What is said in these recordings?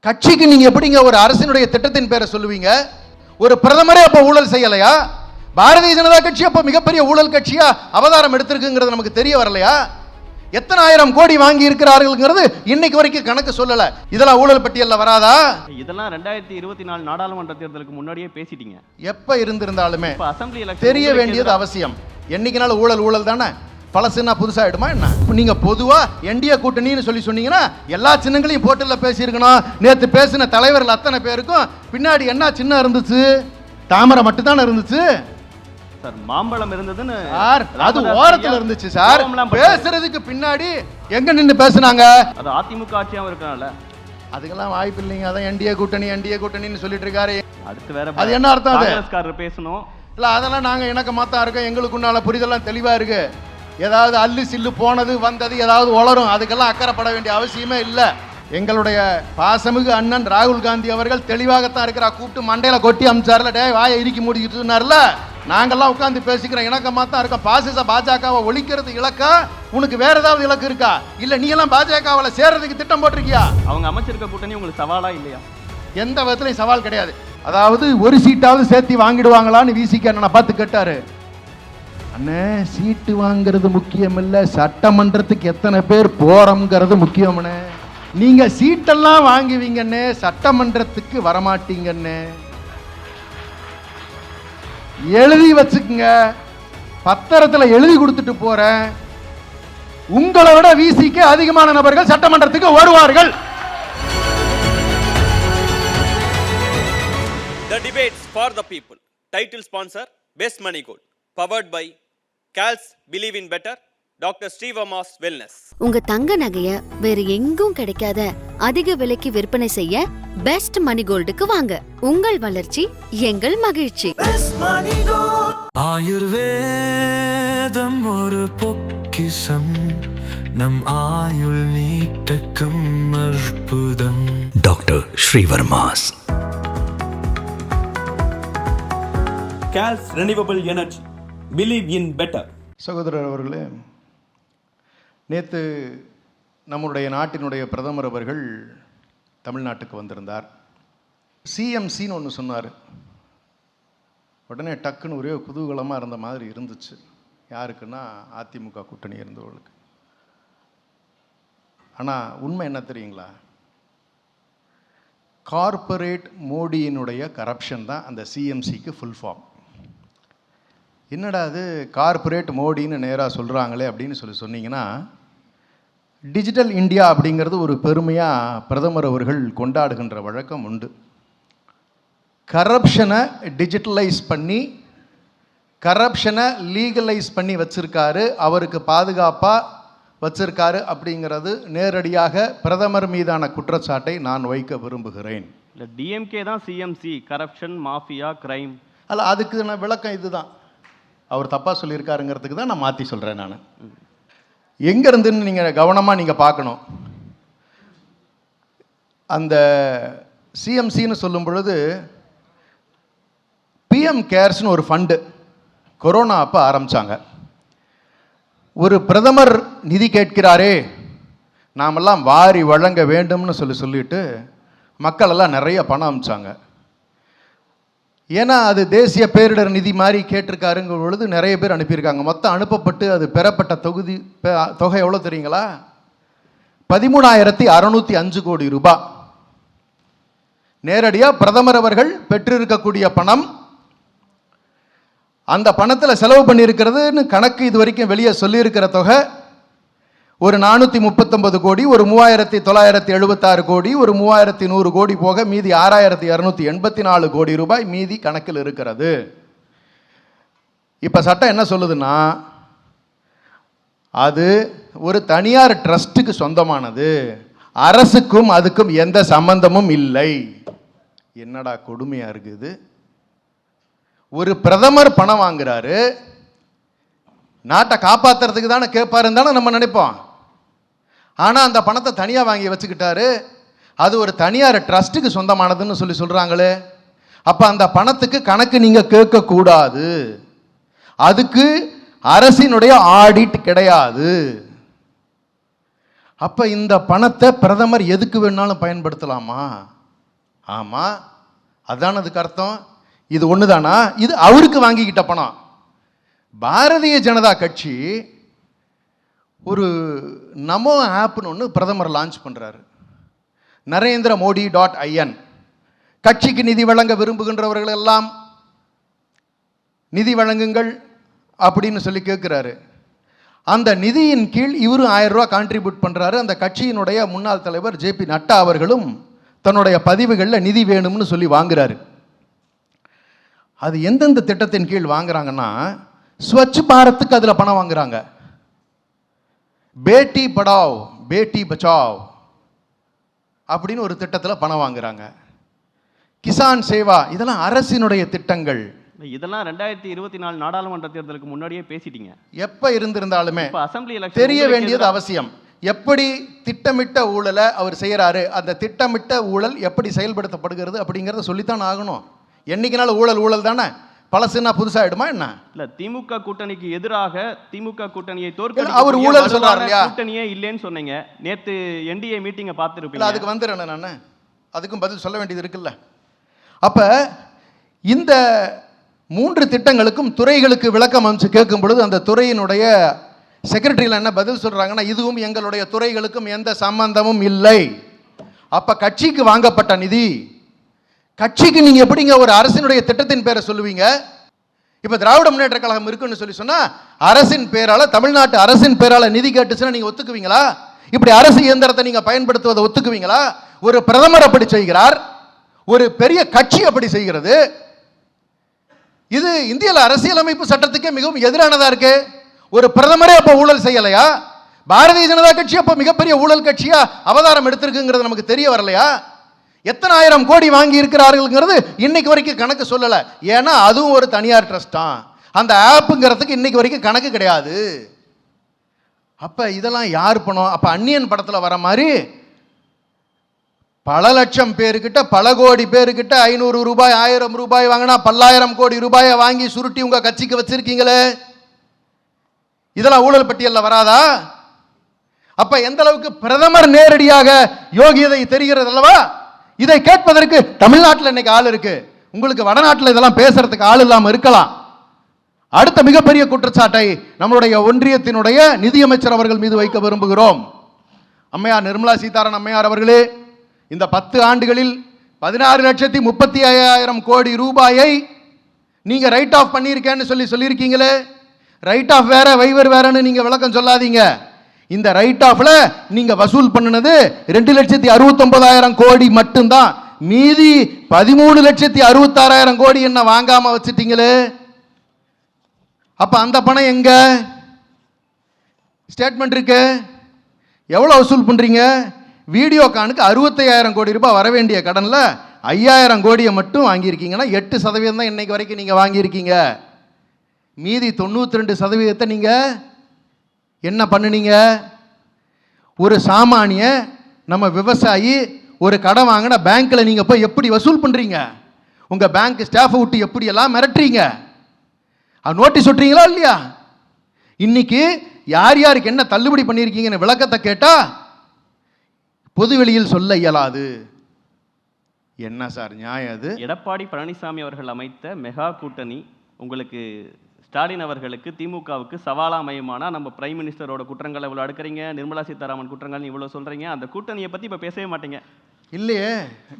கட்சிக்கு நீங்க எப்படிங்க ஒரு அரசினுடைய திட்டத்தின் பேரை சொல்லுவீங்க? ஒரு பிரதமரே அப்ப ஊழல் செய்யலையா? பாரதிய ஜனதா கட்சி அப்ப மிகப்பெரிய ஊழல் கட்சியா அவதாரம் எடுத்திருக்குங்கிறது நமக்கு தெரிய வரலையா? எத்தனை ஆயிரம் கோடி வாங்கி இருக்கிறார்கள் இன்னைக்கு வரைக்கும் கணக்கு சொல்லல. இதெல்லாம் ஊழல் பட்டியல்ல வராதா? இதெல்லாம் 2024 நாடாளுமன்ற தேர்தலுக்கு முன்னாடியே பேசிட்டீங்க. எப்ப இருந்திருந்தாலுமே அசெம்பிளி தெரிய வேண்டியது அவசியம். என்னைக்குனாலும் ஊழல் தானே, பழசுன்னா புதுசாயிடுமா என்ன? நீங்க பொதுவா என்டிஏ கூட்டணின்னு சொன்னீங்கன்னா எல்லா சின்னங்களையும் போட்டுல பேசியிருக்கணும். நேத்து பேசின தலைவர்கள் அத்தனை பேருக்கும் பின்னாடி என்ன சின்னம் இருந்துச்சு? தாமரை மட்டும் தானே இருந்துச்சு சார். மாம்பழம் இருந்ததுன்னு அது ஓரத்துல இருந்துச்சு சார். பேசுறதுக்கு பின்னாடி எங்க நின்னு பேசுனாங்க? அது அதிமுக ஆட்சியாவும் இருக்கனால அதுக்கெல்லாம் வாய்ப்பு இல்லைங்க. அதான் என்டிஏ கூட்டணின்னு சொல்லிட்டு இருக்காரு. அடுத்து வேற அது என்ன அர்த்தம்? காங்கிரஸ்காரர் பேசணும் இல்ல, அதெல்லாம் நாங்க இணக்கமாத்தான் இருக்கோம். எங்களுக்குன்னால புரிதெல்லாம் தெளிவா இருக்கு. ஏதாவது அல்லு சில்லு போனது வந்தது ஏதாவது வளரும், அதுக்கெல்லாம் அக்கறைப்பட வேண்டிய அவசியமே இல்லை. எங்களுடைய பாசமிகு அண்ணன் ராகுல் காந்தி அவர்கள் தெளிவாகத்தான் இருக்கிறா. கூப்பிட்டு மண்டையில கொட்டி அமிச்சார்ல, டே வாயை இறுக்கி மூடிக்கிட்டு இருந்தார்ல. நாங்கெல்லாம் உட்காந்து பேசிக்கிறோம், இணக்கமாத்தான் இருக்கோம். பாசிச பாஜகவை ஒழிக்கிறது இலக்கா? உனக்கு வேற ஏதாவது இலக்கு இருக்கா? இல்ல நீ எல்லாம் பாஜகவில் சேர்றதுக்கு திட்டம் போட்டிருக்கியா? அவங்க அமைச்சிருக்க கூட்டணி உங்களுக்கு சவாலா இல்லையா? எந்த விதத்திலையும் சவால் கிடையாது. அதாவது ஒரு சீட்டாவது சேர்த்து வாங்கிடுவாங்களான்னு விசிக அண்ணனை பார்த்து கேட்டாரு. அண்ணே, சீட்டு வாங்குறது முக்கியம் இல்ல, சட்டமன்றத்துக்கு எத்தனை பேர் போறோம்ங்கிறது முக்கியம்னே. நீங்க சீட்டெல்லாம் வாங்குவீங்கன்னு சட்டமன்றத்துக்கு வரமாட்டீங்கன்னு எழுதி வச்சுக்குங்க. பத்திரத்தில் எழுதி கொடுத்துட்டு போறேன். உங்களை விட விசிக்கு அதிகமான நபர்கள் சட்டமன்றத்துக்கு வருவார்கள். The debates for the people. Title sponsor Best Money Gold. Powered by CALS Believe in Better. Doctor ஸ்ரீவமாஸ் வெல்னஸ். உங்க தங்க நகைய வேற எங்கும் கிடைக்காத அதிக விலைக்கு விற்பனை செய்ய பெஸ்ட் மணி கோல்டுக்கு வாங்க. உங்கள் வளர்ச்சி எங்கள் மகிழ்ச்சி. ஆயுர்வேதம் ஒரு பொக்கிஷம், நம் ஆயுள் நீட்டக்கும் அற்புதம். Doctor Srivarma's. CALS Renewable Energy. Believe in Better. சகோதரர் அவர்களே, நேற்று நம்முடைய நாட்டினுடைய பிரதமர் அவர்கள் தமிழ்நாட்டுக்கு வந்திருந்தார். சிஎம்சின்னு ஒன்று சொன்னார். உடனே டக்குன்னு ஒரே குதூகலமாக இருந்த மாதிரி இருந்துச்சு. யாருக்குன்னா அதிமுக கூட்டணி இருந்தவர்களுக்கு. ஆனால் உண்மை என்ன தெரியுங்களா? கார்ப்பரேட் மோடியினுடைய கரப்ஷன் தான் அந்த சிஎம்சிக்கு ஃபுல் ஃபார்ம். என்னடா அது கார்ப்பரேட் மோடின்னு நேராக சொல்கிறாங்களே அப்படின்னு சொன்னீங்கன்னா, டிஜிட்டல் இந்தியா அப்படிங்கிறது ஒரு பெருமையாக பிரதமர் அவர்கள் கொண்டாடுகின்ற வழக்கம் உண்டு. கரப்ஷனை டிஜிட்டலைஸ் பண்ணி கரப்ஷனை லீகலைஸ் பண்ணி வச்சுருக்காரு, அவருக்கு பாதுகாப்பாக வச்சிருக்காரு அப்படிங்கிறது நேரடியாக பிரதமர் மீதான குற்றச்சாட்டை நான் வைக்க விரும்புகிறேன். இல்லை, டிஎம்கே தான் சிஎம்சி, கரப்ஷன் மாஃபியா கிரைம். அல்ல, அதுக்கு நான் விளக்கம் இதுதான். அவர் தப்பாக சொல்லியிருக்காருங்கிறதுக்கு தான் நான் மாற்றி சொல்கிறேன். நான் எங்கேருந்துன்னு நீங்கள் கவனமாக நீங்கள் பார்க்கணும். அந்த சிஎம்சின்னு சொல்லும் பொழுது பிஎம் கேர்ஸ்னு ஒரு ஃபண்டு கொரோனா அப்போ ஆரம்பித்தாங்க. ஒரு பிரதமர் நிதி கேட்கிறாரே, நாமெல்லாம் வாரி வழங்க வேண்டும்னு சொல்லிட்டு மக்களெல்லாம் நிறைய பணம் அனுப்பிச்சாங்க. ஏன்னா அது தேசிய பேரிடர் நிதி மாதிரி கேட்டிருக்காருங்கிற பொழுது நிறைய பேர் அனுப்பியிருக்காங்க. மொத்தம் அனுப்பப்பட்டு அது பெறப்பட்ட தொகை எவ்வளோ தெரியுங்களா? 13,605 கோடி ரூபாய். நேரடியாக பிரதமர் அவர்கள் பெற்றிருக்கக்கூடிய பணம். அந்த பணத்தில் செலவு பண்ணியிருக்கிறதுன்னு கணக்கு இது வரைக்கும் வெளியே சொல்லியிருக்கிற தொகை ஒரு 439 கோடி, ஒரு 3,976 கோடி, ஒரு 3,100 கோடி போக மீதி 6,284 கோடி ரூபாய் மீதி கணக்கில் இருக்கிறது. இப்போ சட்டம் என்ன சொல்லுதுன்னா, அது ஒரு தனியார் ட்ரஸ்ட்டுக்கு சொந்தமானது, அரசுக்கும் அதுக்கும் எந்த சம்பந்தமும் இல்லை. என்னடா கொடுமையா இருக்குது! ஒரு பிரதமர் பணம் வாங்குறாரு, நாட்டை காப்பாற்றுறதுக்கு தானே கேட்பாருன்னு தானே நம்ம நினைப்போம். ஆனால் அந்த பணத்தை தனியாக வாங்கி வச்சுக்கிட்டாரு. அது ஒரு தனியார் ட்ரஸ்ட்டுக்கு சொந்தமானதுன்னு சொல்கிறாங்களே. அப்போ அந்த பணத்துக்கு கணக்கு நீங்கள் கேட்கக்கூடாது. அதுக்கு அரசினுடைய ஆடிட் கிடையாது. அப்போ இந்த பணத்தை பிரதமர் எதுக்கு வேணாலும் பயன்படுத்தலாமா? ஆமாம், அதான் அதுக்கு அர்த்தம். இது ஒன்று தானா? இது அவருக்கு வாங்கிக்கிட்ட பணம். பாரதிய ஜனதா கட்சி ஒரு நமோ ஆப்னு ஒன்று பிரதமர் லான்ச் பண்ணுறாரு. NarendraModi.in. கட்சிக்கு நிதி வழங்க விரும்புகின்றவர்கள் எல்லாம் நிதி வழங்குங்கள் அப்படின்னு சொல்லி கேட்குறாரு. அந்த நிதியின் கீழ் இவரும் 1000 ரூபா கான்ட்ரிபியூட் பண்ணுறாரு. அந்த கட்சியினுடைய முன்னாள் தலைவர் JP நட்டா அவர்களும் தன்னுடைய பதிவுகளில் நிதி வேணும்னு சொல்லி வாங்குறாரு. அது எந்தெந்த திட்டத்தின் கீழ் வாங்குறாங்கன்னா, ஸ்வச் பாரத்துக்கு அதில் பணம் வாங்குறாங்க, பேட்டி படாவ் பேட்டி பச்சாவ் அப்படின்னு ஒரு திட்டத்தில் பணம் வாங்குறாங்க, கிசான் சேவா, இதெல்லாம் அரசினுடைய திட்டங்கள். இதெல்லாம் 2024 நாடாளுமன்ற தேர்தலுக்கு முன்னாடியே பேசிட்டீங்க. எப்ப இருந்திருந்தாலுமே இப்ப அசெம்பிளி எலெக்ஷன் தெரிய வேண்டியது அவசியம். எப்படி திட்டமிட்ட ஊழலை அவர் செய்யறாரு, அந்த திட்டமிட்ட ஊழல் எப்படி செயல்படுத்தப்படுகிறது அப்படிங்கறத சொல்லித்தான் ஆகணும். என்னைக்குனாலும் ஊழல் ஊழல் தானே, பழசுனா புதுசாயிடுமா என்ன? இல்ல, திமுக கூட்டணிக்கு எதிராக திமுக கூட்டணியை தோற்கடிக்க அவர் ஊழல் சொல்றாரு இல்லையா? கூட்டணியே இல்லைன்னு சொன்னீங்க. நேத்து NDA மீட்டிங்கை இல்ல, பார்த்துருப்பீங்க. அதுக்கு வந்துடுறேன் நான், அதுக்கும் பதில் சொல்ல வேண்டியது இருக்குல்ல. அப்ப இந்த 3 திட்டங்களுக்கும் துறைகளுக்கு விளக்கம் அமைச்சு கேட்கும் பொழுது அந்த துறையினுடைய செக்ரட்டரியில் என்ன பதில் சொல்றாங்கன்னா, இதுவும் எங்களுடைய துறைகளுக்கும் எந்த சம்பந்தமும் இல்லை. அப்ப கட்சிக்கு வாங்கப்பட்ட நிதி, கட்சிக்கு நீங்க எப்படிங்க ஒரு அரசினுடைய திட்டத்தின் பேரை சொல்லுவீங்க? இப்ப திராவிட முன்னேற்ற கழகம் இருக்குன்னு சொல்லி சொன்னா, அரசின் பேரால, தமிழ்நாட்டு அரசின் பேரால நிதி கேட்டுச்சுன்னா நீங்க ஒத்துக்குவீங்களா? இப்படி அரசு இயந்திரத்தை நீங்க பயன்படுத்துவதை ஒத்துக்குவீங்களா? ஒரு பிரதமர் அப்படி செய்கிறார், ஒரு பெரிய கட்சி அப்படி செய்கிறது. இது இந்திய அரசியலமைப்பு சட்டத்துக்கே மிகவும் எதிரானதா இருக்கு. ஒரு பிரதமரே அப்ப ஊழல் செய்யலையா? பாரதிய ஜனதா கட்சி அப்ப மிகப்பெரிய ஊழல் கட்சியா அவதாரம் எடுத்திருக்குங்கிறது நமக்கு தெரிய வரலையா? எத்தனை ஆயிரம் கோடி வாங்கி இருக்கிறார்கள்ங்கிறது இன்னைக்கு வரைக்கும் கணக்கு சொல்லல. ஏன்னா அதுவும் ஒரு தனியார் ட்ரஸ்ட் தான். அந்த ஆப்புங்கிறதுக்கு இன்னைக்கு வரைக்கும் கணக்கு கிடையாது. அப்ப இதெல்லாம் யார் பணம்? அப்ப அந்நியன் படத்துல வர மாதிரி பல லட்சம் பேருக்கிட்ட, பல கோடி பேருக்கிட்ட 500 ரூபாய் 1000 ரூபாய் வாங்கினா பல்லாயிரம் கோடி ரூபாயை வாங்கி சுருட்டி உங்க கட்சிக்கு வச்சிருக்கீங்களே, இதெல்லாம் ஊழல் பட்டியல்ல வராதா? அப்ப எந்த அளவுக்கு பிரதமர் நேரடியாக யோகியதை தெரிகிறது அல்லவா? இதை கேட்பதற்கு தமிழ்நாட்டில் இன்னைக்கு ஆள் இருக்கு. உங்களுக்கு வடநாட்டில் இதெல்லாம் பேசுறதுக்கு ஆள் இல்லாம இருக்கலாம். அடுத்த மிகப்பெரிய குற்றச்சாட்டை நம்மளுடைய ஒன்றியத்தினுடைய நிதியமைச்சர் அவர்கள் மீது வைக்க விரும்புகிறோம். அம்மையார் நிர்மலா சீதாராமன் அம்மையார் அவர்களே, இந்த 10 ஆண்டுகளில் 16,35,000 கோடி ரூபாயை நீங்க ரைட் ஆஃப் பண்ணியிருக்கேன்னு சொல்லியிருக்கீங்களே. ரைட் ஆஃப் வேற, வைவர் வேறன்னு நீங்க விளக்கம் சொல்லாதீங்க. இந்த ரைட் ஆஃப்ல நீங்க வசூல் பண்ணினது 2,69,000 கோடி மட்டும்தான். மீதி 13,66,000 கோடி என்ன வாங்காம வச்சுட்டீங்களே. அப்ப அந்த பணம் எங்க? ஸ்டேட்மெண்ட் இருக்கு. எவ்வளவு வசூல் பண்றீங்க? வீடியோகானுக்கு 65,000 கோடி ரூபாய் வர வேண்டிய கடன்ல 5,000 கோடியை மட்டும் வாங்கியிருக்கீங்கன்னா 8% தான் இன்னைக்கு வரைக்கும் நீங்க வாங்கியிருக்கீங்க. மீதி 92% நீங்க என்ன பண்ணுனீங்க? ஒரு சாமானிய நம்ம விவசாயி ஒரு கடன் வாங்கின பேங்க்ல நீங்க போய் எப்படி வசூல் பண்றீங்க? உங்க பேங்க் ஸ்டாஃபை விட்டு எப்படி எல்லாம் மிரட்டுறீங்க? நோட்டீஸ் ஒட்டுறீங்களா இல்லையா? இன்னைக்கு யார் யாருக்கு என்ன தள்ளுபடி பண்ணியிருக்கீங்கன்னு விளக்கத்தை கேட்டா பொதுவெளியில் சொல்ல இயலாது. என்ன சார் நியாயம் அது? எடப்பாடி பழனிசாமி அவர்கள் அமைத்த மெகா கூட்டணி உங்களுக்கு, ஸ்டாலின் அவர்களுக்கு, திமுகவுக்கு சவாலா அமையுமானா? நம்ம பிரைம் மினிஸ்டரோட குற்றங்களை இவ்வளோ அடுக்கிறீங்க, நிர்மலா சீதாராமன் குற்றங்கள் இவ்வளோ சொல்றீங்க, அந்த கூட்டணியை பத்தி இப்போ பேசவே மாட்டீங்க. இல்லையே,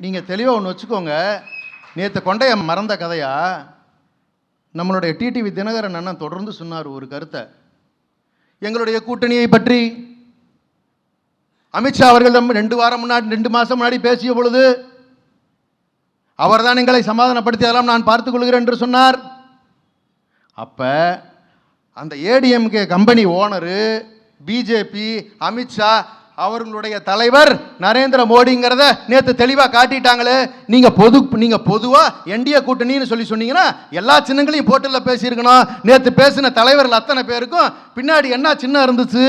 நீங்க தெளிவாக ஒன்று வச்சுக்கோங்க. நேற்று கொண்டைய மறந்த கதையா, நம்மளுடைய டிடிவி தினகரன் அண்ணன் தொடர்ந்து சொன்னார் ஒரு கருத்தை. எங்களுடைய கூட்டணியை பற்றி அமித்ஷா அவர்கள் 2 மாசம் முன்னாடி பேசிய பொழுது அவர்தான் எங்களை சமாதானப்படுத்தியதெல்லாம் நான் பார்த்துக் கொள்கிறேன் என்று சொன்னார். அப்ப அந்த ADMK company owner, BJP, Amit Shah அவர்களுடைய தலைவர் நரேந்திர மோடிங்கிறத நேற்று தெளிவாக காட்டிட்டாங்களே. நீங்க பொதுவா என்டிஏ கூட்டணின்னு சொன்னீங்கன்னா எல்லா சின்னங்களையும் போட்டுல பேசியிருக்கணும். நேற்று பேசின தலைவர்கள் அத்தனை பேருக்கும் பின்னாடி என்ன சின்னம் இருந்துச்சு?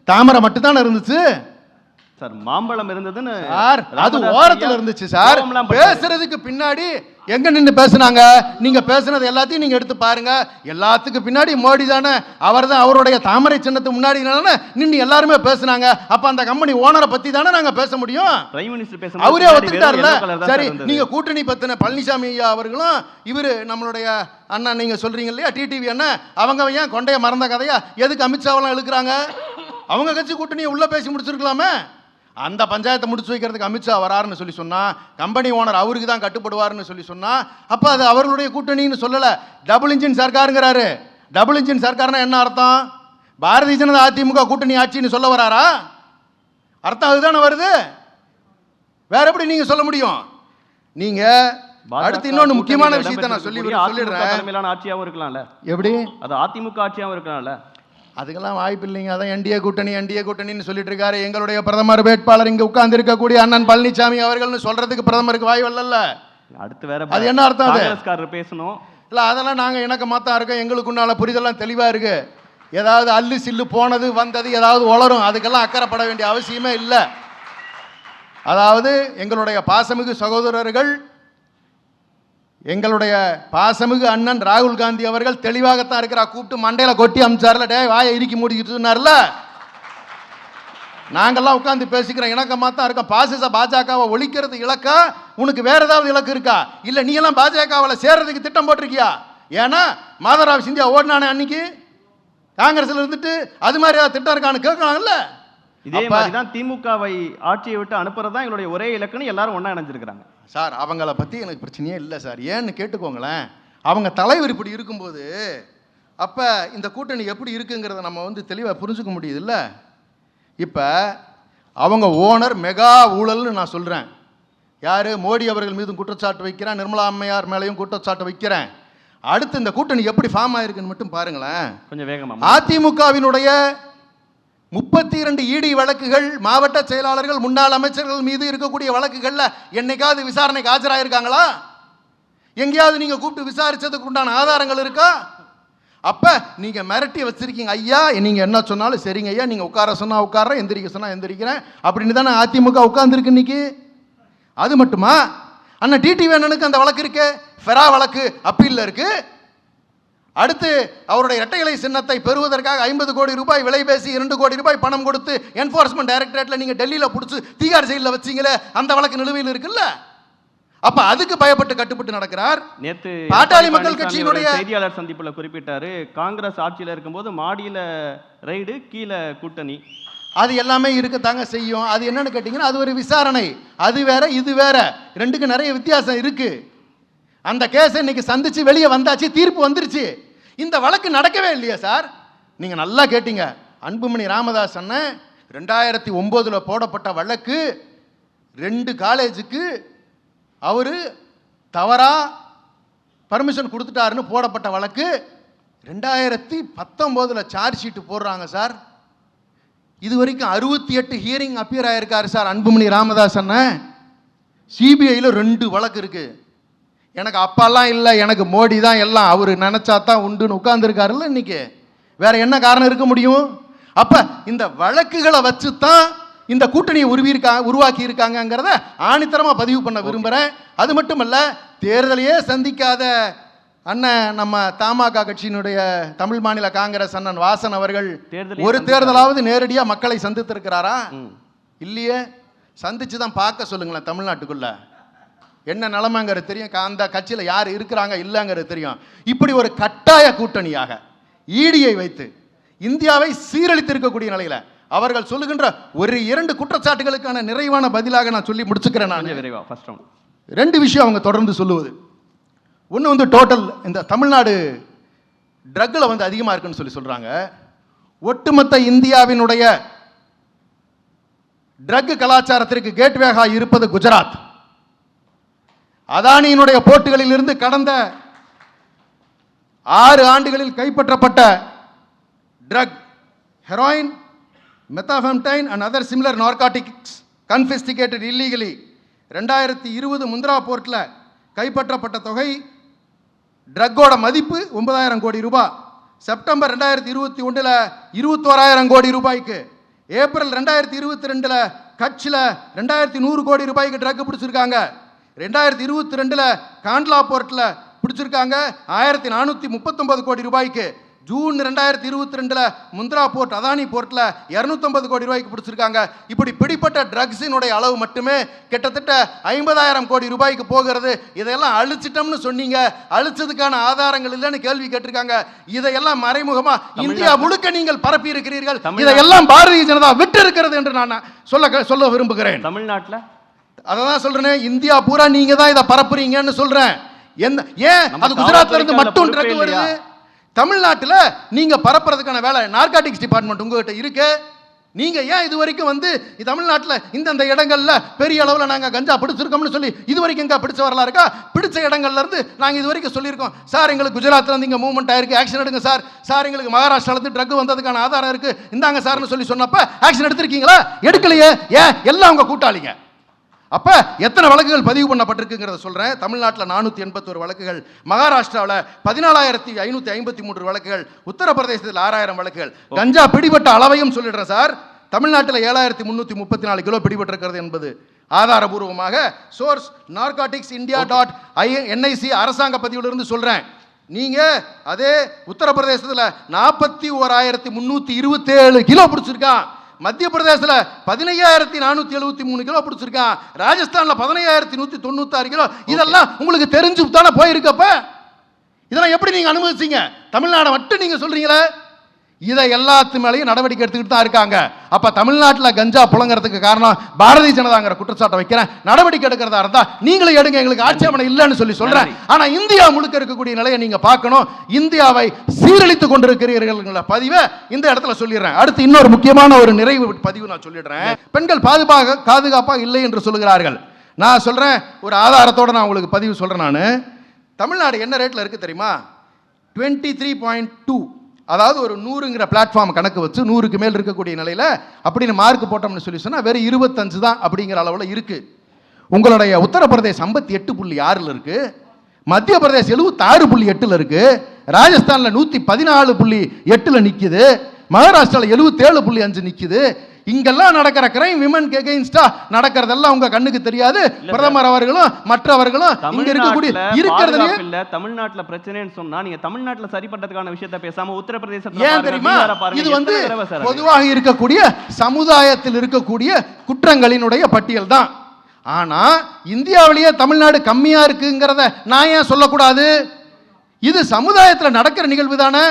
தாமரை மட்டும்தானே இருந்துச்சு. சார் மாம்பழம் இருந்ததுன்னு சார் அது ராமதாஸ் ஓரத்துல ஐயா இருந்துச்சு சார். கோவம்லாம் பட்டாரு. பேசுறதுக்கு பின்னாடி எங்க நின்னு பேசுனாங்க? நீங்க பேசுனது எல்லாத்தையும் நீங்க எடுத்து பாருங்க. எல்லாத்துக்கு பின்னாடி மோடி தானே, அவர் தான் அவருடைய தாமரை சின்னத்துக்கு முன்னாடி நின்று எல்லாருமே பேசுனாங்க. அப்ப அந்த கம்பெனி ஓனரை பத்தி தானே நாங்க பேச முடியும். பிரைம் மினிஸ்டர் பேச அவரே ஒத்துக்கிட்டார்ல. சரி, நீங்க கூட்டணி பத்தின பழனிசாமி ஐயா அவர்களும் இவரு நம்மளுடைய அண்ணா நீங்க சொல்றீங்க இல்லையா டிடிவி அண்ணா, அவங்க ஏன் கொண்டைய மறந்த கதையா எதுக்கு அமித்ஷாவெல்லாம் இழுக்கிறாங்க? அவங்க கட்சி கூட்டணியை உள்ள பேசி முடிச்சிருக்கலாமே. அந்த பஞ்சாயத்தை முடிச்சு வைக்கிறதுக்கு அமித்ஷா வராருன்னு சொல்லி சொன்னா, கம்பெனி ஓனர் அவருக்கு தான் கட்டுப்படுவார்னு சொல்லி சொன்னா, அப்ப அது அவர்களுடைய கூட்டணின்னு சொல்லல, டபுள் இன்ஜின் சர்க்காருங்கிறாரு. டபுள் இன்ஜின் சர்க்கார்னா என்ன அர்த்தம்? பாரதிய ஜனதா அதிமுக கூட்டணி ஆட்சின்னு சொல்ல வராரா? அர்த்தம் அதுதானே வருது. வேற எப்படி நீங்க சொல்ல முடியும்? நீங்க அடுத்து இன்னொன்னு முக்கியமான விஷயத்தை நான் சொல்லிடுறேன். தலைமையிலான ஆட்சியாவும் இருக்கலாம்ல. எப்படி அது அதிமுக ஆட்சியாவும் இருக்கலாம்ல. அதுக்கெல்லாம் வாய்ப்பு இல்லைங்க. அதான் என்டிஏ கூட்டணின்னு சொல்லிட்டு இருக்காரு. எங்களுடைய பிரதமர் வேட்பாளர் இங்க உட்கார்ந்து இருக்கக்கூடிய அண்ணன் பழனிசாமி அவர்கள்னு சொல்றதுக்கு பிரதமருக்கு வாய்ப்பு இல்ல. அடுத்து வேற அது என்ன அர்த்தம்? அது காங்கிரஸ்காரர் பேசணும் இல்ல, அதெல்லாம் நாங்க எனக்கு மாத்தா இருக்கோம். எங்களுக்குன்னால புரிதெல்லாம் தெளிவா இருக்கு. ஏதாவது அல்லு சில்லு போனது வந்தது ஏதாவது உளரும், அதுக்கெல்லாம் அக்கறைப்பட வேண்டிய அவசியமே இல்லை. அதாவது எங்களுடைய பாசமிகு சகோதரர்கள், எங்களுடைய பாசமிகு அண்ணன் ராகுல் காந்தி அவர்கள் தெளிவாகத்தான் இருக்கிறார். கூப்பிட்டு மண்டையில கொட்டி அமிச்சார்ல, டே வாயை இறுக்கி மூடிக்கிட்டு இருந்தார்ல. நாங்கெல்லாம் உட்கார்ந்து பேசிக்கிறோம், இணக்கமாக தான் இருக்கோம். பாஜகவை ஒழிக்கிறது இலக்கா? உனக்கு வேற ஏதாவது இலக்கு இருக்கா? இல்ல நீ எல்லாம் பாஜகவில் சேர்றதுக்கு திட்டம் போட்டிருக்கியா? ஏன்னா மாதவராவ் சிந்தியா ஓடினானே அன்னைக்கு காங்கிரஸ்ல இருந்துட்டு, அது மாதிரி ஏதாவது திட்டம் இருக்கான்னு கேட்கலாம்ல. இதே மாதிரி தான் திமுகவை ஆட்சியை விட்டு அனுப்புறது தான் எங்களுடைய ஒரே இலக்குன்னு எல்லாரும் ஒண்ணா இணைஞ்சிருக்கிறாங்க சார். அவங்கள பத்தி எனக்கு பிரச்சனையே இல்லை சார். ஏன்னு கேட்டுக்கோங்களேன். அவங்க தலைவர் இப்படி இருக்கும்போது அப்ப இந்த கூட்டணி எப்படி இருக்குங்கிறத நம்ம தெளிவாக புரிஞ்சுக்க முடியுது இல்லை. இப்போ அவங்க ஓனர் மெகா ஊழல்னு நான் சொல்கிறேன். யார்? மோடி அவர்கள் மீதும் குற்றச்சாட்டு வைக்கிறேன், நிர்மலா அம்மையார் மேலேயும் குற்றச்சாட்டு வைக்கிறேன். அடுத்து இந்த கூட்டணி எப்படி ஃபார்ம் ஆயிருக்குன்னு மட்டும் பாருங்களேன். கொஞ்சம் வேகமா. அதிமுகவினுடைய 32 இடி வழக்குகள், மாவட்ட செயலாளர்கள், முன்னாள் அமைச்சர்கள் மீது இருக்கக்கூடிய வழக்குகள்ல என்னைக்காவது விசாரணைக்கு ஆஜராயிருக்காங்களா? எங்கேயாவது நீங்க கூப்பிட்டு விசாரிச்சதுக்கு உண்டான ஆதாரங்கள் இருக்கா? அப்ப நீங்க மிரட்டி வச்சிருக்கீங்க. ஐயா நீங்க என்ன சொன்னாலும் சரிங்க ஐயா, நீங்க உட்கார சொன்னா உட்கார்றேன், எந்திரிக்க சொன்னா எந்திரிக்கிறேன் அப்படின்னு தானே அதிமுக உட்கார்ந்துருக்கு இன்னைக்கு. அது மட்டுமா? அண்ணன் டிடிவி அண்ணனுக்கு அந்த வழக்கு இருக்கு, ஃபெரா வழக்கு அப்பீல்ல இருக்கு. அடுத்து அவருடைய இரட்டைகளை சின்னத்தை பெறுவதற்காக 50 கோடி ரூபாய் விலை பேசி 2 கோடி ரூபாய் பணம் கொடுத்து என்ஃபோர்ஸ்மெண்ட் டைரக்டரேட்ல நீங்க டெல்லியில பிடிச்சி தீகார் ஜெயிலில் வச்சீங்களே, அந்த வழக்கு நிலுவையில் இருக்குல்ல. அப்ப அதுக்கு பயப்பட்டு கட்டுப்பட்டு நடக்கிறார். நேத்து பாட்டாளி மக்கள் கட்சியினுடைய செய்தியாளர் சந்திப்புல குறிப்பிட்டாரு, காங்கிரஸ் ஆட்சியில இருக்கும்போது மாடியில ரைடு, கீழே கூட்டணி, அது எல்லாமே இருக்கத்தாங்க செய்யும். அது என்னன்னு கேட்டீங்கன்னா அது ஒரு விசாரணை. அது வேற இது வேற, ரெண்டுக்கு நிறைய வித்தியாசம் இருக்கு. அந்த கேஸ் இன்னைக்கு சந்திச்சு வெளியே வந்தாச்சு, தீர்ப்பு வந்துருச்சு. இந்த வழக்கு நடக்கவே இல்லையா சார்? நீங்க நல்லா கேட்டீங்க. அன்புமணி ராமதாஸ் அண்ணன் 2009 போடப்பட்ட வழக்கு, 2 காலேஜுக்கு அவரு தவறா பர்மிஷன் கொடுத்துட்டாருன்னு போடப்பட்ட வழக்கு 2019 சார்ஜ் ஷீட் போடுறாங்க சார். இது வரைக்கும் 68 ஹியரிங் அப்பியர் ஆயிருக்காரு சார் அன்புமணி ராமதாஸ் அண்ணன். சிபிஐயில் 2 வழக்கு இருக்கு. எனக்கு அப்பெல்லாம் இல்லை, எனக்கு மோடி தான் எல்லாம், அவர் நினைச்சா தான் உண்டுன்னு உட்கார்ந்துருக்காருல்ல இன்னைக்கு. வேற என்ன காரணம் இருக்க முடியும்? அப்ப இந்த வழக்குகளை வச்சு தான் இந்த கூட்டணியை உருவாக்கி இருக்காங்கிறத ஆணித்தரமா பதிவு பண்ண விரும்புகிறேன். அது மட்டுமல்ல, தேர்தலையே சந்திக்காத அண்ணன் நம்ம தமாக கட்சியினுடைய தமிழ் மாநில காங்கிரஸ் அண்ணன் வாசன் அவர்கள் ஒரு தேர்தலாவது நேரடியா மக்களை சந்தித்திருக்கிறாரா? இல்லையே. சந்திச்சு தான் பார்க்க சொல்லுங்களேன். தமிழ்நாட்டுக்குள்ள என்ன நிலைமைங்கிறது தெரியும், அந்த கட்சியில் யார் இருக்கிறாங்க இல்லைங்கிறது தெரியும். இப்படி ஒரு கட்டாய கூட்டணியாக ஈடியை வைத்து இந்தியாவை சீரழித்திருக்கக்கூடிய நிலையில அவர்கள் சொல்லுகின்ற ஒரு 2 குற்றச்சாட்டுகளுக்கான நிறைவான பதிலாக நான் சொல்லி முடிச்சுக்கிறேன். நான் 2 விஷயம் அவங்க தொடர்ந்து சொல்லுவது. ஒன்று டோட்டல் இந்த தமிழ்நாடு ட்ரக்கில் அதிகமாக இருக்குன்னு சொல்றாங்க. ஒட்டுமொத்த இந்தியாவினுடைய ட்ரக் கலாச்சாரத்திற்கு கேட்வேகா இருப்பது குஜராத். அதானியினுடைய போர்ட்டுகளில் இருந்து கடந்த 6 ஆண்டுகளில் கைப்பற்றப்பட்ட drug, heroin, methamphetamine and other similar narcotics confiscated illegally 2020 Mundra போர்ட்டில் கைப்பற்றப்பட்ட தொகை, ட்ரக்கோட மதிப்பு 9,000 கோடி ரூபாய். செப்டம்பர் 2021 21,000 கோடி ரூபாய்க்கு, ஏப்ரல் 2022 கட்சியில் 2100 கோடி ரூபாய்க்கு ட்ரக் பிடிச்சிருக்காங்க. 2022 காண்ட்லா போர்ட்டில் பிடிச்சிருக்காங்க 1439 கோடி ரூபாய்க்கு. ஜூன் 2022 முந்த்ரா போர்ட், அதானி போர்ட்டில் 250 கோடி ரூபாய்க்கு பிடிச்சிருக்காங்க. இப்படி பிடிப்பட்ட ட்ரக்ஸினுடைய அளவு மட்டுமே கிட்டத்தட்ட 50,000 கோடி ரூபாய்க்கு போகிறது. இதையெல்லாம் அழிச்சிட்டோம்னு சொன்னீங்க, அழிச்சதுக்கான ஆதாரங்கள் இல்லைன்னு கேள்வி கேட்டிருக்காங்க. இதையெல்லாம் மறைமுகமா இந்தியா முழுக்க நீங்கள் பரப்பி இருக்கிறீர்கள். இதையெல்லாம் பாரதிய ஜனதா விட்டு இருக்கிறது என்று நான் சொல்ல விரும்புகிறேன். தமிழ்நாட்டில் அதான் சொல்றேன், இந்தியா பூரா நீங்க தான் இதை பரப்புறீங்கன்னு சொல்றேன். ஏன் அது குஜராத்ல இருந்து மட்டும் ட்ரக் வருது? தமிழ்நாட்டில் நீங்க பரப்புறதுக்கான வேலை நார்காட்டிக்ஸ் டிபார்ட்மெண்ட் உங்ககிட்ட இருக்கு. நீங்க ஏன் இது வரைக்கும் தமிழ்நாட்டில் இந்த இடங்கள்ல பெரிய அளவில் நாங்கள் கஞ்சா பிடிச்சிருக்கோம்னு சொல்லி இது வரைக்கும் எங்க பிடிச்ச வரலாம் இருக்கா? பிடிச்ச இடங்கள்ல இருந்து நாங்கள் இது வரைக்கும் சொல்லியிருக்கோம், சார் எங்களுக்கு குஜராத்ல இருந்து இங்கே மூவ்மெண்ட் ஆயிருக்கு, ஆக்ஷன் எடுங்க சார். சார் எங்களுக்கு மகாராஷ்டிரால இருந்து ட்ரக் வந்ததுக்கான ஆதாரம் இருக்கு, இந்தாங்க சார்னு சொல்லி சொன்னப்ப ஆக்ஷன் எடுத்திருக்கீங்களா? எடுக்கலையே. ஏன்? எல்லாம் உங்க கூட்டாளிங்க. அப்ப எத்தனை வழக்குகள் பதிவு பண்ணப்பட்டிருக்குங்கிறத சொல்றேன். தமிழ்நாட்டில் 481 வழக்குகள், மகாராஷ்டிராவில் 14,553 வழக்குகள், உத்தரப்பிரதேசத்தில் 6,000 வழக்குகள். கஞ்சா பிடிபட்ட அளவையும் சொல்லிடுறேன் சார். தமிழ்நாட்டில் 7,334 கிலோ பிடிபட்டிருக்கிறது என்பது ஆதாரபூர்வமாக சோர்ஸ் நார்காட்டிக்ஸ் இந்தியா .NIC அரசாங்க பதிவிலிருந்து சொல்றேன். நீங்க அதே உத்தரப்பிரதேசத்தில் 41,327 கிலோ பிடிச்சிருக்கான். மத்திய பிரதேசத்தில் 15,473 கிலோ பிடிச்சிருக்கான். ராஜஸ்தான்ல 15,196 கிலோ. இதெல்லாம் உங்களுக்கு தெரிஞ்சு தானே போயிருக்கப்ப இதெல்லாம் எப்படி நீங்க அனுமதிச்சீங்க? தமிழ்நாடு மட்டும் நீங்க சொல்றீங்களே. இதை எல்லாத்து மேலேயும் நடவடிக்கை எடுத்துக்கிட்டு தான் இருக்காங்க. அப்ப தமிழ்நாட்டில் கஞ்சா புழங்குறதுக்கு காரணம் பாரதிய ஜனதாங்கிற குற்றச்சாட்டை வைக்கிறேன். நடவடிக்கை எடுக்கிறதா இருந்தா நீங்களும் எடுங்க, எங்களுக்கு ஆட்சேபனை இல்லைன்னு சொல்லி சொல்றேன். ஆனா இந்தியா முழுக்க இருக்கக்கூடிய நிலையை நீங்க பார்க்கணும். இந்தியாவை சீரழித்துக் கொண்டிருக்கிறீர்கள் பதிவை இந்த இடத்துல சொல்லிடுறேன். அடுத்து இன்னொரு முக்கியமான ஒரு நிறைவு பதிவு நான் சொல்லிடுறேன். பெண்கள் பாதுகாப்பாக இல்லை என்று சொல்லுகிறார்கள். நான் சொல்றேன், ஒரு ஆதாரத்தோட நான் உங்களுக்கு பதிவு சொல்றேன். நான் தமிழ்நாடு என்ன ரேட்ல இருக்கு தெரியுமா? 23.2, அதாவது ஒரு 100ங்கிற பிளாட்ஃபார்ம் கணக்கு வச்சு 100க்கு மேல் இருக்கக்கூடிய நிலையில் அப்படின்னு மார்க் போட்டோம்னு சொல்லி சொன்னால் வெறும் 25 தான் அப்படிங்கிற அளவில் இருக்கு. உங்களுடைய உத்தரப்பிரதேசம் 58.6 இருக்கு, மத்திய பிரதேசம் 76.8 இருக்கு, ராஜஸ்தானில் 114.8 நிற்குது, மகாராஷ்டிராவில் 77.5 நிற்குது. இங்கெல்லாம் நடக்கிற கிரைம் விமன் எகெயின்ஸ்டா நடக்கிறதெல்லாம் உங்க கண்ணுக்கு தெரியாது. பிரதமர் அவர்களும் மற்றவர்களும் இங்க இருக்கக்கூடிய இருக்கிறதுல இல்ல தமிழ்நாட்டுல பிரச்சனைன்னு சொன்னா நீங்க தமிழ்நாட்டுல சரி பண்றதுக்கான விஷயத்தை பேசாம உத்தரப்பிரதேசத்துல ஏன் தெரியுமா? இது பொதுவாக இருக்கக்கூடிய சமுதாயத்தில் இருக்கக்கூடிய குற்றங்களினுடைய பட்டியல் தான். ஆனா இந்தியாவிலேயே தமிழ்நாடு கம்மியா இருக்குங்கிறத நான் ஏன் சொல்லக்கூடாது? இது சமுதாயத்தில் நடக்கிற நிகழ்வு தானே.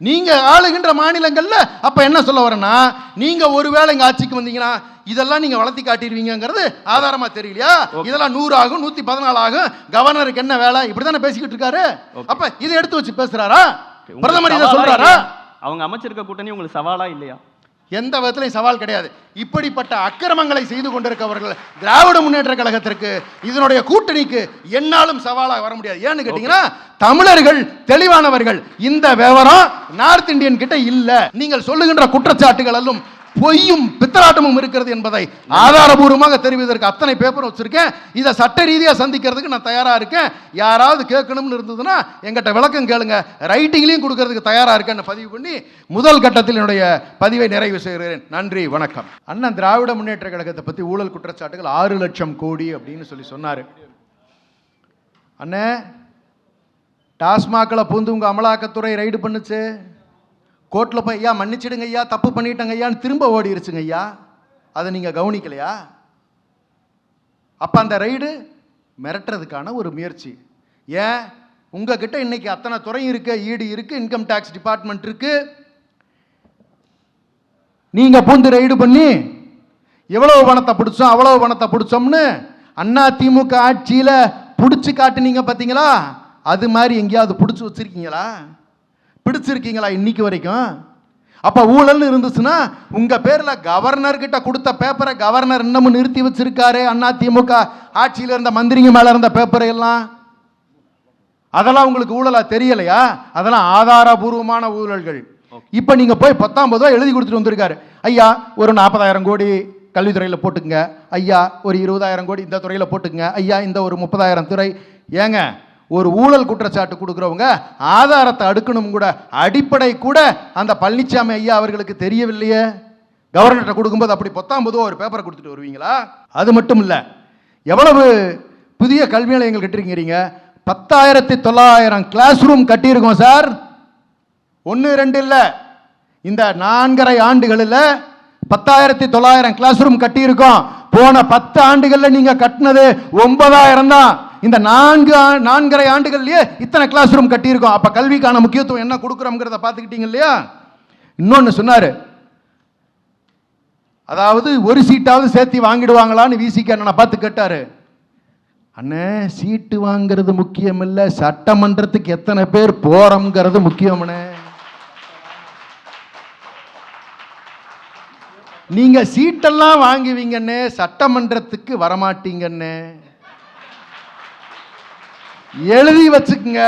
நீங்க ஆளுகின்ற மாநிலங்கள்ல அப்ப என்ன சொல்ல வரேன்னா, நீங்க ஒருவேளை இங்க ஆட்சிக்கு வந்தீங்கன்னா இதெல்லாம் நீங்க வளர்த்தி காட்டிடுவீங்கிறது ஆதாரமா தெரியலையா? இதெல்லாம் 100 ஆகும், 114 ஆகும், கவர்னருக்கு என்ன வேலை, இப்படிதானே பேசிக்கிட்டு இருக்காரு. அப்ப இதை எடுத்து வச்சு பேசுறாரா பிரதமர்? இதை சொல்றாரா? அவங்க அமைச்சிருக்க கூட்டணி உங்களுக்கு சவாலா இல்லையா? எந்த விதத்திலையும் சவால் கிடையாது. இப்படிப்பட்ட அக்கிரமங்களை செய்து கொண்டிருக்கவர்கள் திராவிட முன்னேற்ற கழகத்திற்கு, இதனுடைய கூட்டணிக்கு என்னாலும் சவாலாக வர முடியாது. ஏன்னு கேட்டீங்கன்னா, தமிழர்கள் தெளிவானவர்கள். இந்த விவரம் நார்த் இந்தியன் கிட்ட இல்ல. நீங்கள் சொல்லுகின்ற குற்றச்சாட்டுகள் எல்லாம் பொய்யும் பித்தலாட்டமும் இருக்கிறது என்பதை ஆதாரபூர்வமாக தெரிவிப்பதற்கு அத்தனை பேப்பர் வச்சிருக்கேன். இதை சட்ட ரீதியாக சந்திக்கிறதுக்கு நான் தயாரா இருக்கேன். யாராவது கேட்கணும்னு இருந்ததுன்னா எங்கிட்ட விளக்கம் கேளுங்க, ரைட்டிங்லையும் கொடுக்கறதுக்கு தயாரா இருக்கேன்னு பதிவு பண்ணி முதல் கட்டத்தில் என்னுடைய பதிவை நிறைவு செய்கிறேன். நன்றி, வணக்கம். அண்ணன் திராவிட முன்னேற்ற கழகத்தை பத்தி ஊழல் குற்றச்சாட்டுகள் 6 லட்சம் கோடி அப்படின்னு சொல்லி சொன்னாரு. அண்ணே, டாஸ்மாக்களை பூந்து உங்க அமலாக்கத்துறை ரைடு பண்ணுச்சு. கோர்ட்டில் போய் ஐயா மன்னிச்சிடுங்க ஐயா, தப்பு பண்ணிட்டங்க ஐயான்னு திரும்ப ஓடிருச்சுங்க ஐயா. அதை நீங்கள் கவனிக்கலையா? அப்போ அந்த ரைடு மிரட்டுறதுக்கான ஒரு முயற்சி. ஏன் உங்ககிட்ட இன்னைக்கு அத்தனை துறையும் இருக்கு, ஈடி இருக்கு, இன்கம் டேக்ஸ் டிபார்ட்மெண்ட் இருக்கு. நீங்க பூந்து ரைடு பண்ணி எவ்வளவு பணத்தை பிடிச்சோம் அவ்வளவு பணத்தை பிடிச்சோம்னு அண்ணா திமுக ஆட்சியில பிடிச்சு காட்டுனீங்க பார்த்தீங்களா? அது மாதிரி எங்கேயாவது பிடிச்சி வச்சிருக்கீங்களா? பிடிச்சிருக்கீங்களா இன்னைக்கு வரைக்கும்? அப்ப ஊழல் இருந்துச்சுன்னா உங்க பேர்ல கவர்னர் கிட்ட கொடுத்த பேப்பரை கவர்னர் இன்னமும் நிறுத்தி வச்சிருக்காரு. அண்ணா திமுக ஆட்சியில இருந்த மந்திரிங்க மேல இருந்த பேப்பரை எல்லாம், அதெல்லாம் உங்களுக்கு ஊழலா தெரியலையா? அதெல்லாம் ஆதாரபூர்வமான ஊழல்கள். இப்ப நீங்க போய் 19 எழுதி கொடுத்துட்டு வந்திருக்காரு. ஐயா ஒரு 40,000 கோடி கல்வித்துறையில போட்டுங்க, ஐயா ஒரு 20,000 கோடி இந்த துறையில போட்டுங்க, ஐயா இந்த ஒரு 30,000 துறை. ஏங்க, ஒரு ஊழல் குற்றச்சாட்டு கொடுக்குறவங்க ஆதாரத்தை அடுக்கணும் கூட, அடிப்படை கூட அந்த பழனிசாமி ஐயா அவர்களுக்கு தெரியவில்லையே. கவர்னர்கிட்ட கொடுக்கும்போது அப்படி பொத்தாம்பதுவா ஒரு பேப்பரை கொடுத்துட்டு வருவீங்களா? அது மட்டும் இல்லை, எவ்வளவு புதிய கல்வி நிலையங்கள் கட்டிருக்கிறீங்க? 10,900 கிளாஸ் ரூம் கட்டியிருக்கோம் சார். 1 2 இல்லை, இந்த 4.5 ஆண்டுகளில் 10,900 கிளாஸ் ரூம் கட்டியிருக்கோம். போன 10 ஆண்டுகளில் நீங்க கட்டினது 9,000 தான். இந்த 4.5 ஆண்டுகள்லயே இத்தனை கிளாஸ் ரூம் கட்டியிருக்கோம். அப்ப கல்விக்கான முக்கியத்துவம் என்ன கொடுக்குறோம்ங்கிறத பார்த்துக்கிட்டீங்க இல்லையா? இன்னொன்னு சொன்னாரு, அதாவது ஒரு சீட்டாவது சேர்த்து வாங்கிடுவாங்களான்னு விசிக அண்ணனை பார்த்து கேட்டாரு. அண்ணே, சீட்டு வாங்கிறது முக்கியம் இல்ல, சட்டமன்றத்துக்கு எத்தனை பேர் போறோம்ங்கிறது முக்கியம்னே. நீங்க சீட்டெல்லாம் வாங்குவீங்கன்னு சட்டமன்றத்துக்கு வரமாட்டீங்கன்னு எழுதி வச்சுக்குங்க.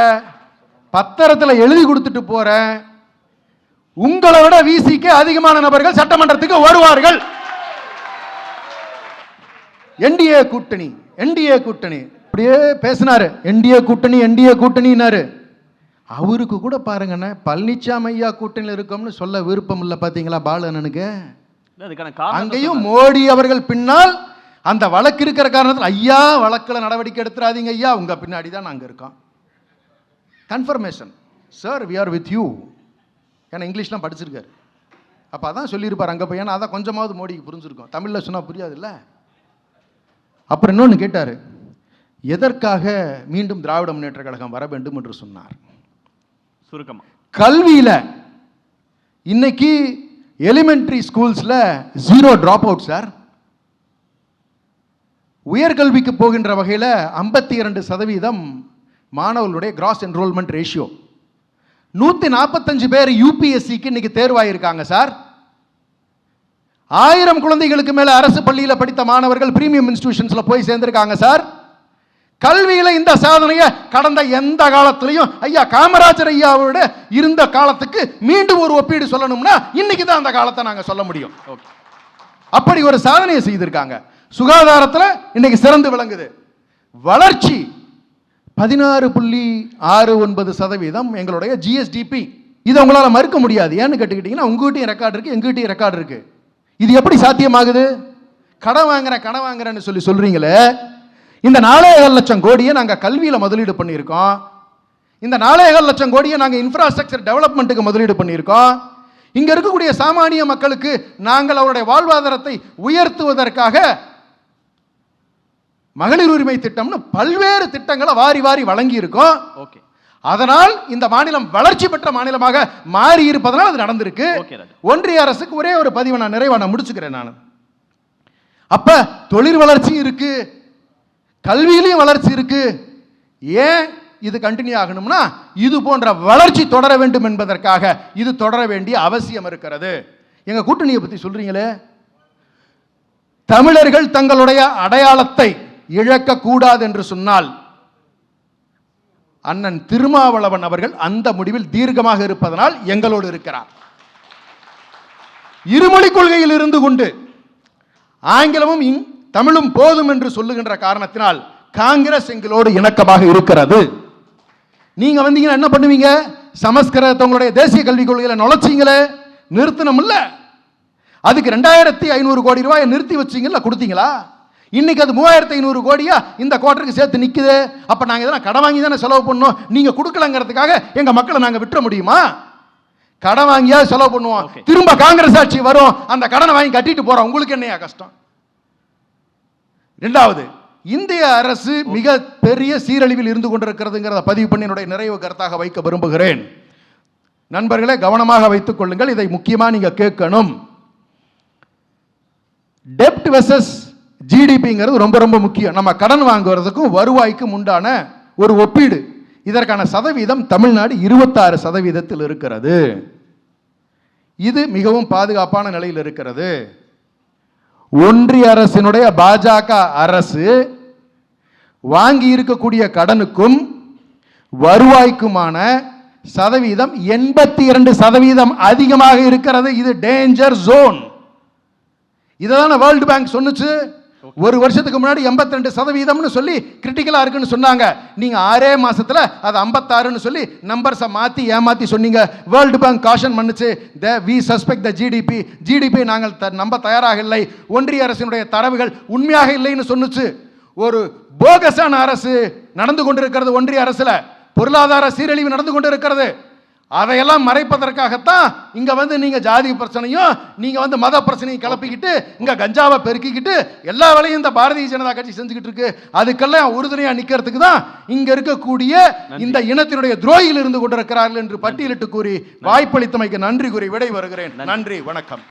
பத்திரத்தில் எழுதி கொடுத்துட்டு போறேன், உங்களை விட விசிக்கு அதிகமான நபர்கள் சட்டமன்றத்துக்கு வருவார்கள். என்டிஏ கூட்டணி அப்படியே பேசினாரு. என்டிஏ கூட்டணினாரு. அவருக்கு கூட பாருங்கண்ணே, பழனிசாமி ஐயா கூட்டணியில் இருக்கோம்னு சொல்ல விருப்பம் இல்லை. பாத்தீங்களா பாலனுக்கு? அங்கேயும் மோடி அவர்கள் பின்னால் அந்த வழக்கு இருக்கிற காரணத்தில், ஐயா வழக்கில் நடவடிக்கை எடுத்துறாதீங்க ஐயா, உங்க பின்னாடி தான் நாங்கள் இருக்கோம். Confirmation, sir we are with you. ஏன்னா இங்கிலீஷ்லாம் படிச்சிருக்காரு. அப்போ அதான் சொல்லியிருப்பார் அங்கே போய். ஏன்னா அதான் கொஞ்சமாவது மோடிக்கு புரிஞ்சிருக்கும், தமிழில் சொன்னால் புரியாது இல்லை. அப்புறம் இன்னொன்று கேட்டார், எதற்காக மீண்டும் திராவிட முன்னேற்ற கழகம் வர வேண்டும் என்று சொன்னார். சுருக்கமாக, கல்வியில் இன்னைக்கு எலிமெண்ட்ரி ஸ்கூல்ஸில் 0 ட்ராப் அவுட் சார். உயர்கல்விக்கு போகின்ற வகையில் 52% மாணவர்களுடைய கிராஸ் என்ரோல்மெண்ட் ரேஷியோ. 145 பேர் யூபிஎஸ்சிக்கு இன்னைக்கு தேர்வாயிருக்காங்க சார். 1000 குழந்தைகளுக்கு மேல அரசு பள்ளியில் படித்த மாணவர்கள் பிரீமியம் இன்ஸ்டிடியூஷன்ஸ்ல போய் சேர்ந்திருக்காங்க சார். கல்வியில இந்த சாதனையை கடந்த எந்த காலத்திலையும் ஐயா காமராஜர் ஐயாவோட இருந்த காலத்துக்கு மீண்டும் ஒரு ஒப்பீடு சொல்லணும்னா இன்னைக்கு தான் அந்த காலத்தை நாங்க சொல்ல முடியும். அப்படி ஒரு சாதனையை செய்திருக்காங்க. சுகாதாரத்தில் இன்னைக்கு சிறந்து விளங்குது. வளர்ச்சி 16.69% எங்களுடைய ஜிஎஸ்டிபி. இதை உங்களால் மறுக்க முடியாது. ஏன்னு கேட்டுக்கிட்டீங்கன்னா, உங்ககிட்டயும் ரெக்கார்டு இருக்கு, எங்ககிட்டயும் ரெக்கார்டு இருக்கு. இது எப்படி சாத்தியமாகுது? கடன் வாங்குறேன்னு சொல்றீங்களே. இந்த 4.5 லட்சம் கோடியை நாங்கள் கல்வியில் முதலீடு பண்ணியிருக்கோம். இந்த 4.5 லட்சம் கோடியை நாங்கள் இன்ஃப்ராஸ்ட்ரக்சர் டெவலப்மெண்ட்டுக்கு முதலீடு பண்ணியிருக்கோம். இங்க இருக்கக்கூடிய சாமானிய மக்களுக்கு நாங்கள் அவருடைய வாழ்வாதாரத்தை உயர்த்துவதற்காக மகளிர் உரிமை திட்டம்னு பல்வேறு திட்டங்களை வாரி வாரி வழங்கி இருக்கோம். அதனால் இந்த மாநிலம் வளர்ச்சி பெற்ற மாநிலமாக மாறி இருப்பதனால் அது நடந்திருக்கு. ஒன்றிய அரசுக்கு ஒரே ஒரு பதிவை நான் நிறைவாக முடிச்சுக்கிறேன். நான் அப்ப தொழில் வளர்ச்சி இருக்கு, கல்வியிலையும் வளர்ச்சி இருக்கு. ஏன் இது கண்டினியூ ஆகணும்னா, இது போன்ற வளர்ச்சி தொடர வேண்டும் என்பதற்காக இது தொடர வேண்டிய அவசியம் இருக்கிறது. எங்க கூட்டணியை பத்தி சொல்றீங்களே, தமிழர்கள் தங்களுடைய அடையாளத்தை இழக்க கூடாது என்று சொன்னால் அண்ணன் திருமாவளவன் அவர்கள் அந்த முடிவில் தீர்க்கமாக இருப்பதனால் எங்களோடு இருக்கிறார். இருமொழி கொள்கையில் இருந்து கொண்டு ஆங்கிலமும் தமிழும் போதும் என்று சொல்லுகின்ற காரணத்தினால் காங்கிரஸ் எங்களோடு இணக்கமாக இருக்கிறது. நீங்க வந்தீங்கன்னா என்ன பண்ணுவீங்க? சமஸ்கிருதத்தை உங்களுடைய தேசிய கல்விக் கொள்கையில நுழைச்சிங்களே, நிறுத்தணும் இல்ல, அதுக்கு 2,500 கோடி ரூபாய் நிறுத்தி வச்சீங்கல்ல, கொடுத்தீங்களா? இன்னைக்கு அது 3,500 கோடியா இந்த குவார்டருக்கு சேர்த்து நிக்குது. அப்ப நாங்க இதெல்லாம் கடன் வாங்கி தானே செலவு பண்ணோம். நீங்க கொடுக்கலங்கிறதுக்காக எங்க மக்களை நாங்க விட்டுற முடியுமா? கடன் வாங்கியா செலவு பண்ணுவோம், திரும்ப காங்கிரஸ் ஆட்சி வரும், அந்த கடனை வாங்கி கட்டிட்டு போறோம். உங்களுக்கு என்னையா கஷ்டம்? இரண்டாவது, இந்திய அரசு மிக பெரிய சீரழிவில் இருந்து கொண்டிருக்கிறதுங்கிறத பதிவு பண்ணி என்னுடைய நிறைவு கருத்தாக வைக்க விரும்புகிறேன். நண்பர்களே, கவனமாக வைத்துக் கொள்ளுங்கள், இதை முக்கியமா நீங்க கேட்கணும். டெப்ட் வெர்சஸ் ஜிடிபிங்கிறது ரொம்ப ரொம்ப முக்கியம். நம்ம கடன் வாங்குவதற்கும் வருவாய்க்கும் உண்டான ஒரு ஒப்பீடு. இதற்கான சதவீதம் தமிழ்நாடு 26% இருக்கிறது. இது மிகவும் பாதுகாப்பான நிலையில் இருக்கிறது. ஒன்றிய அரசினுடைய பாஜக அரசு வாங்கி இருக்கக்கூடிய கடனுக்கும் வருவாய்க்குமான சதவீதம் 82% அதிகமாக இருக்கிறது. இது டேஞ்சர் ஜோன். இதான் வேர்ல்டு பேங்க் சொன்னுச்சு. ஒரு வருஷத்துக்கு முன்னாடி 82% சொல்லி கிரிட்டிக்கலா இருக்குன்னு சொன்னாங்க. நீங்க 6 மாசத்துல அது 56ன்னு சொல்லி நம்பர்ஸை மாத்தி ஏமாத்தி சொன்னீங்க. வேர்ல்டு பேங்க் காஷன் பண்ணுச்சு, வி சஸ்பெக்ட் த ஜிடிபி நாங்கள் நம்ப தயாராக இல்லை, ஒன்றிய அரசினுடைய தரவுகள் உண்மையாக இல்லைன்னு சொன்னுச்சு. ஒரு போகஸான அரசு நடந்து கொண்டிருக்கிறது ஒன்றிய அரசுல, பொருளாதார சீரழிவு நடந்து கொண்டிருக்கிறது. அதையெல்லாம் மறைப்பதற்காகத்தான் இங்க வந்து நீங்க ஜாதி பிரச்சனையும் நீங்க மத பிரச்சனையும் கிளப்பிக்கிட்டு இங்க கஞ்சாவை பெருக்கிக்கிட்டு எல்லா வேலையும் இந்த பாரதிய ஜனதா கட்சி செஞ்சுக்கிட்டு இருக்கு. அதுக்கெல்லாம் உறுதுணையா நிக்கிறதுக்கு தான் இங்க இருக்கக்கூடிய இந்த இனத்தினுடைய துரோகிகள் இருந்து கொண்டிருக்கிறார்கள் என்று பட்டியலிட்டு கூறி வாய்ப்பளித்தமைக்கு நன்றி கூறி விடை வருகிறேன். நன்றி, வணக்கம்.